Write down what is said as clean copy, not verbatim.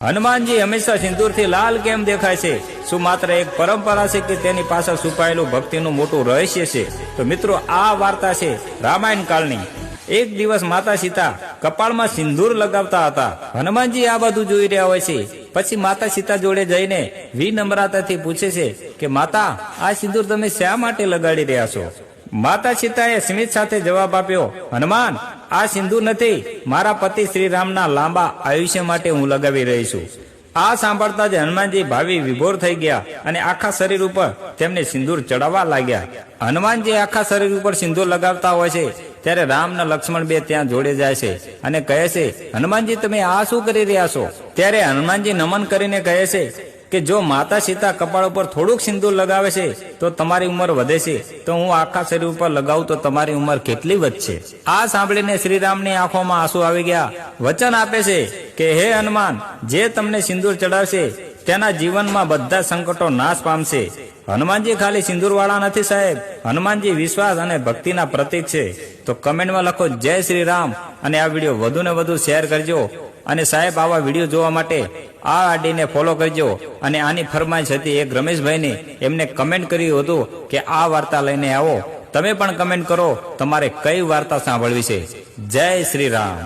હનુમાનજી હંમેશા સિંદૂરથી લાલ કેમ દેખાય છે? શું માત્ર એક પરંપરા છે કે તેની પાછળ છુપાયેલું ભક્તિનું મોટું રહસ્ય છે? તો મિત્રો, આ વાર્તા છે રામાયણ કાળની. એક દિવસ માતા સીતા કપાળમાં સિંદૂર લગાવતા હતા. હનુમાનજી આ બધું જોઈ રહ્યા હોય છે. પછી માતા સીતા જોડે જઈને વિનમ્રતાથી પૂછે છે કે માતા, આ સિંદૂર તમે શા માટે લગાડી રહ્યા છો? માતા સીતાએ સ્મિત સાથે જવાબ આપ્યો, હનુમાન, આ સિંદૂર નથી, મારા પતિ શ્રી રામના લાંબા આયુષ્ય માટે હું લગાવી રહી છું. આ સાંભળતા જ હનુમાનજી ભાવી વિભોર થઈ ગયા અને આખા શરીર ઉપર તેમને સિંદૂર ચડાવવા લાગ્યા. હનુમાનજી આખા શરીર ઉપર સિંદૂર લગાવતા હોય છે ત્યારે રામ અને લક્ષ્મણ બે ત્યાં જોડે જાય છે અને કહે છે, હનુમાનજી, તમે આ શું કરી રહ્યા છો? ત્યારે હનુમાનજી નમન કરીને કહે છે કે જો માતા સીતા કપાળ ઉપર થોડુંક સિંદૂર લગાવે છે તો તમારી ઉંમર વધે છે, તો હું આખા શરીર ઉપર લગાવું તો તમારી ઉંમર કેટલી વધશે? આ સાંભળીને શ્રીરામની આંખોમાં આંસુ આવી ગયા. વચન આપે છે કે હે હનુમાન, જે તમને સિંદૂર ચડાવશે તેના જીવનમાં બધા સંકટો નાશ પામશે. હનુમાનજી ખાલી સિંદૂર વાળા નથી સાહેબ, હનુમાનજી વિશ્વાસ અને ભક્તિના પ્રતીક છે. તો કમેન્ટમાં લખો જય શ્રી રામ અને આ વિડીયો વધુ ને વધુ શેર કરજો. અને સાહેબ, આવા વિડીયો જોવા માટે આ આઈડીને ફોલો કરજો. અને આની ફરમાઈશ હતી એક રમેશભાઈની, એમને કમેન્ટ કર્યું હતું કે આ વાર્તા લઈને આવો. તમે પણ કમેન્ટ કરો તમારે કઈ વાર્તા સાંભળવી છે. જય શ્રી રામ.